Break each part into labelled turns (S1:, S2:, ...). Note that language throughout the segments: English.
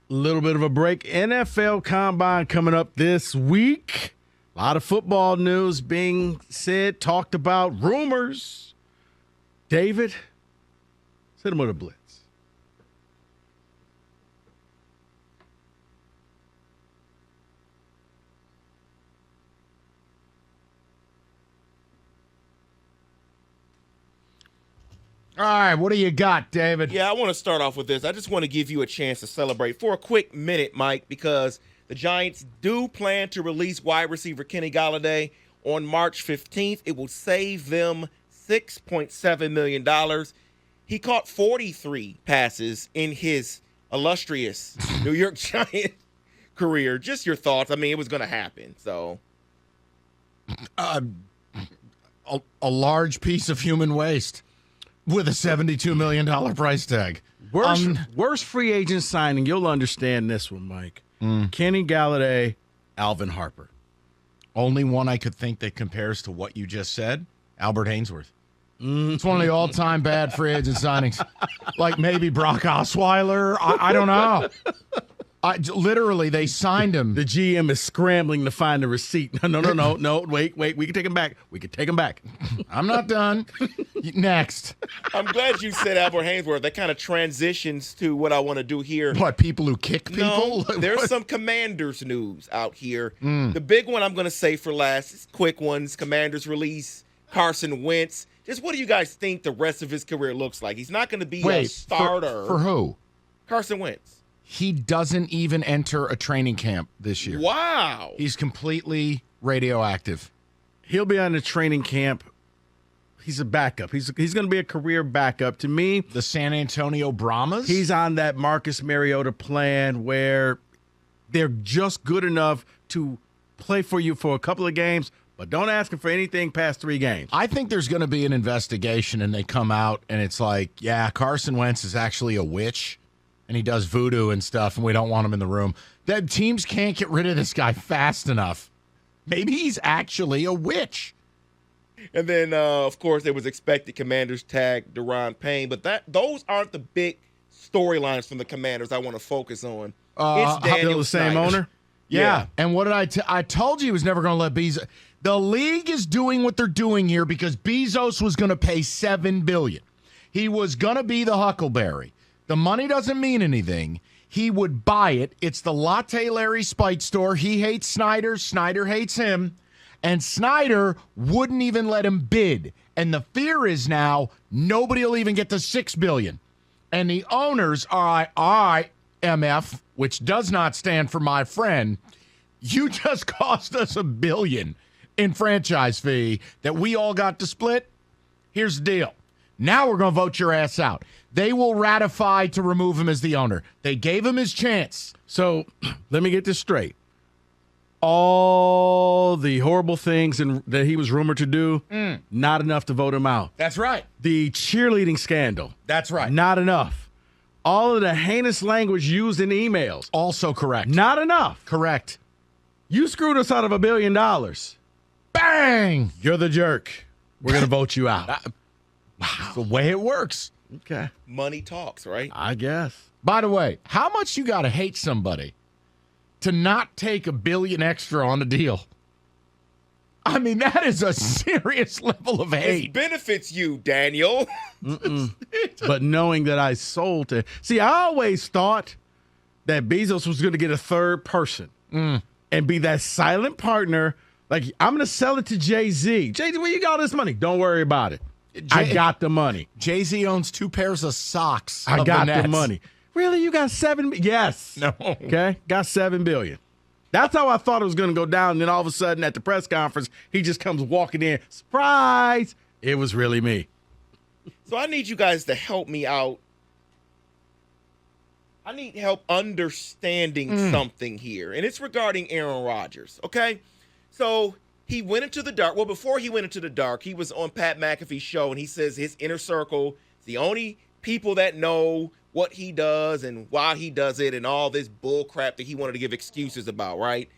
S1: Little bit of a break. NFL Combine coming up this week. A lot of football news being said, talked about, rumors. David, hit him with a blitz.
S2: All right, what do you got, David?
S3: Yeah, I want to start off with this. I just want to give you a chance to celebrate for a quick minute, Mike, because the Giants do plan to release wide receiver Kenny Golladay on March 15th. It will save them $6.7 million. He caught 43 passes in his illustrious New York Giant career. Just your thoughts. I mean, it was going to happen, so.
S2: A large piece of human waste. With a $72 million price tag.
S1: Worst free agent signing, you'll understand this one, Mike. Kenny Golladay, Alvin Harper.
S2: Only one I could think that compares to what you just said, Albert Hainsworth. It's one of the all-time bad free agent signings. Like maybe Brock Osweiler. I don't know. Literally, they signed him.
S1: The GM is scrambling to find the receipt. No. Wait. We can take him back.
S2: I'm not done. Next.
S3: I'm glad you said Albert Hainsworth. That kind of transitions to what I want to do here.
S2: What, people who kick people?
S3: No, there's some Commanders news out here. The big one I'm going to say for last is quick ones. Commanders release Carson Wentz. Just what do you guys think the rest of his career looks like? He's not going to be a starter.
S2: For who?
S3: Carson Wentz.
S2: He doesn't even enter a training camp this year.
S3: Wow.
S2: He's completely radioactive.
S1: He'll be on the training camp. He's a backup. He's going to be a career backup. To me,
S2: the San Antonio Brahmas?
S1: He's on that Marcus Mariota plan where they're just good enough to play for you for a couple of games, but don't ask him for anything past 3 games.
S2: I think there's going to be an investigation, and they come out, and it's like, yeah, Carson Wentz is actually a witch. And he does voodoo and stuff, and we don't want him in the room. That teams can't get rid of this guy fast enough. Maybe he's actually a witch.
S3: And then, of course, it was expected Commanders tag Daron Payne, but those aren't the big storylines from the Commanders I want to focus on. It's Daniel
S1: the same
S3: Snyder.
S1: owner?
S2: Yeah. And what did I told you he was never going to let Bezos. The league is doing what they're doing here because Bezos was going to pay $7 billion. He was going to be the Huckleberry. The money doesn't mean anything. He would buy it. It's the Latte Larry Spite store. He hates Snyder. Snyder hates him. And Snyder wouldn't even let him bid. And the fear is now nobody will even get to $6 billion. And the owners are IMF, which does not stand for my friend. You just cost us $1 billion in franchise fee that we all got to split. Here's the deal. Now we're going to vote your ass out. They will ratify to remove him as the owner. They gave him his chance.
S1: So let me get this straight. All the horrible things that he was rumored to do, not enough to vote him out.
S2: That's right.
S1: The cheerleading scandal.
S2: That's right.
S1: Not enough. All of the heinous language used in emails.
S2: Also correct.
S1: Not enough.
S2: Correct.
S1: You screwed us out of $1 billion.
S2: Bang!
S1: You're the jerk. We're going to vote you out.
S2: Wow. The way it works.
S1: Okay.
S3: Money talks, right?
S1: I guess.
S2: By the way, how much you got to hate somebody to not take $1 billion extra on the deal? I mean, that is a serious level of hate.
S3: It benefits you, Daniel.
S1: But knowing that I sold to... See, I always thought that Bezos was going to get a third person and be that silent partner. Like, I'm going to sell it to Jay-Z. Jay-Z, where you got all this money? Don't worry about it. I got the money.
S2: Jay-Z owns 2 pairs of socks.
S1: I got the money. Really? You got $7 billion? Yes.
S2: No.
S1: Okay. Got $7 billion. That's how I thought it was going to go down. And then all of a sudden at the press conference, he just comes walking in. Surprise. It was really me.
S3: So I need you guys to help me out. I need help understanding something here. And it's regarding Aaron Rodgers. Okay. So he went into the dark. Well, before he went into the dark, he was on Pat McAfee's show, and he says his inner circle is the only people that know what he does and why he does it and all this bull crap that he wanted to give excuses about, right?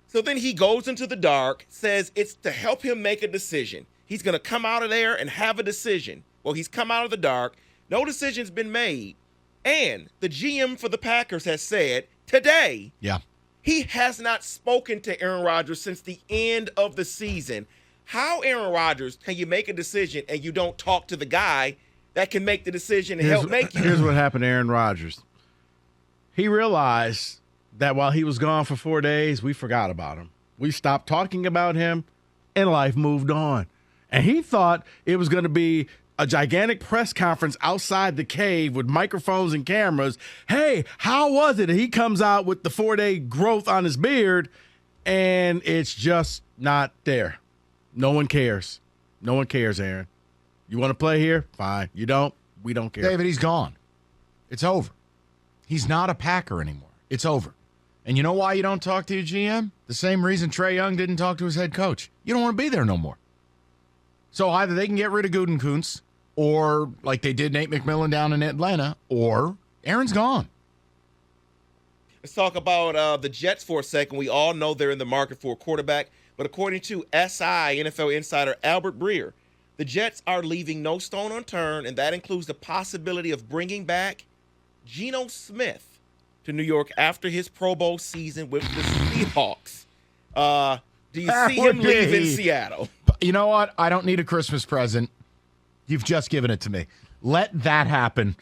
S3: So then he goes into the dark, says it's to help him make a decision. He's going to come out of there and have a decision. Well, he's come out of the dark. No decision's been made. And the GM for the Packers has said today
S2: Yeah.
S3: he has not spoken to Aaron Rodgers since the end of the season. How, Aaron Rodgers, can you make a decision and you don't talk to the guy that can make the decision and help make you?
S1: Here's what happened to Aaron Rodgers. He realized that while he was gone for 4 days, we forgot about him. We stopped talking about him, and life moved on. And he thought it was going to be a gigantic press conference outside the cave with microphones and cameras. Hey, how was it? And he comes out with the 4-day growth on his beard, and it's just not there. No one cares. No one cares, Aaron. You want to play here? Fine. You don't? We don't care.
S2: David, he's gone. It's over. He's not a Packer anymore. It's over. And you know why you don't talk to your GM? The same reason Trae Young didn't talk to his head coach. You don't want to be there no more. So either they can get rid of Gutekunst, or like they did Nate McMillan down in Atlanta, or Aaron's gone.
S3: Let's talk about the Jets for a second. We all know they're in the market for a quarterback, but according to SI NFL insider Albert Breer, the Jets are leaving no stone unturned, and that includes the possibility of bringing back Geno Smith to New York after his Pro Bowl season with the Seahawks. Do you see him leaving Seattle?
S2: You know what? I don't need a Christmas present. You've just given it to me. Let that happen.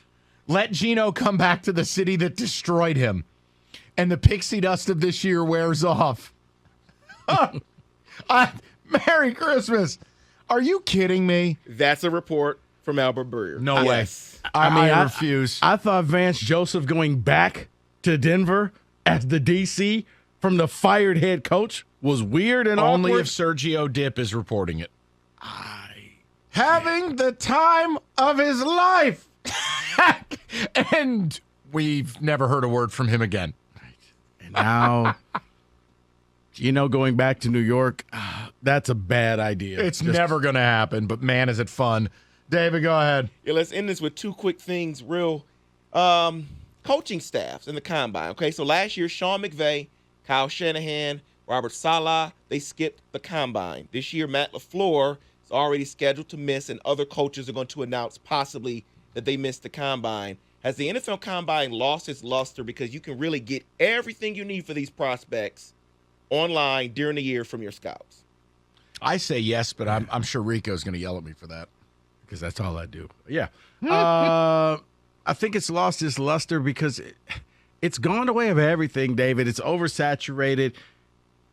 S2: Let Geno come back to the city that destroyed him, and the pixie dust of this year wears off. Merry Christmas. Are you kidding me?
S3: That's a report from Albert Breer.
S2: No way. I refuse.
S1: I thought Vance Joseph going back to Denver as the DC from the fired head coach was weird and
S2: only
S1: awkward.
S2: if Sergio Dip is reporting it. Having the time of his life. And we've never heard a word from him again.
S1: And now, going back to New York, that's a bad idea.
S2: It's never going to happen, but man, is it fun. David, go ahead.
S3: Yeah, let's end this with two quick things, real coaching staffs in the combine. Okay, so last year, Sean McVay, Kyle Shanahan, Robert Saleh, they skipped the combine. This year, Matt LaFleur is already scheduled to miss, and other coaches are going to announce possibly that they missed the combine. Has the NFL combine lost its luster because you can really get everything you need for these prospects online during the year from your scouts?
S2: I say yes, but I'm sure Rico's going to yell at me for that.
S1: Because that's all I do. Yeah. I think it's lost its luster because it's gone the way of everything, David. It's oversaturated.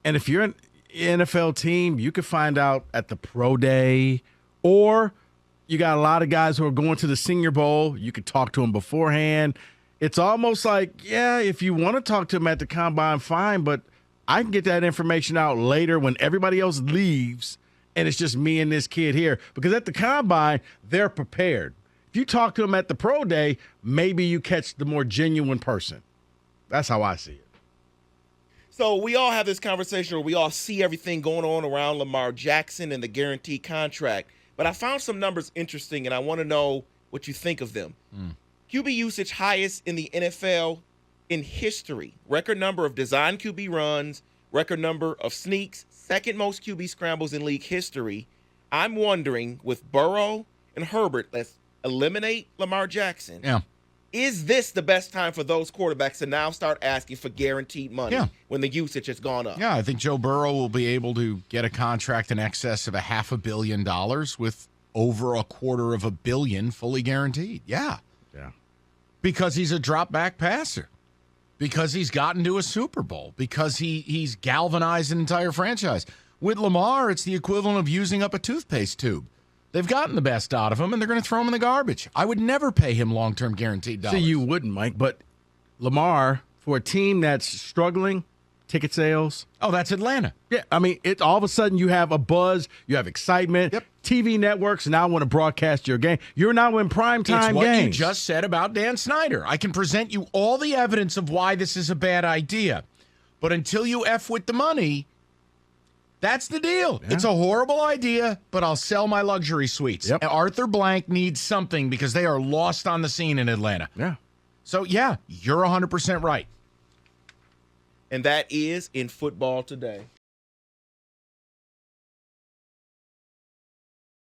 S1: And if you're an NFL team, you can find out at the pro day, or you got a lot of guys who are going to the Senior Bowl. You could talk to them beforehand. It's almost like, yeah, if you want to talk to them at the combine, fine, but I can get that information out later when everybody else leaves and it's just me and this kid here. Because at the combine, they're prepared. If you talk to them at the pro day, maybe you catch the more genuine person. That's how I see it.
S3: So we all have this conversation where we all see everything going on around Lamar Jackson and the guaranteed contract. But I found some numbers interesting, and I want to know what you think of them. QB usage highest in the NFL in history. Record number of design QB runs, record number of sneaks, second most QB scrambles in league history. I'm wondering, with Burrow and Herbert, let's eliminate Lamar Jackson.
S2: Yeah.
S3: Is this the best time for those quarterbacks to now start asking for guaranteed money when the usage has gone up?
S2: Yeah, I think Joe Burrow will be able to get a contract in excess of $500 million with over $250 million fully guaranteed. Yeah. Because he's a drop back passer. Because he's gotten to a Super Bowl. Because he's galvanized an entire franchise. With Lamar, it's the equivalent of using up a toothpaste tube. They've gotten the best out of him, and they're going to throw him in the garbage. I would never pay him long-term guaranteed dollars.
S1: See, you wouldn't, Mike, but Lamar, for a team that's struggling, ticket sales.
S2: Oh, that's Atlanta.
S1: Yeah, I mean, it all of a sudden you have a buzz, you have excitement.
S2: Yep.
S1: TV networks now want to broadcast your game. You're now in primetime games.
S2: It's what you just said about Dan Snyder. I can present you all the evidence of why this is a bad idea. But until you F with the money, that's the deal. Yeah. It's a horrible idea, but I'll sell my luxury suites.
S1: Yep.
S2: Arthur Blank needs something because they are lost on the scene in Atlanta.
S1: Yeah.
S2: So, yeah, you're 100% right.
S3: And that is In Football Today.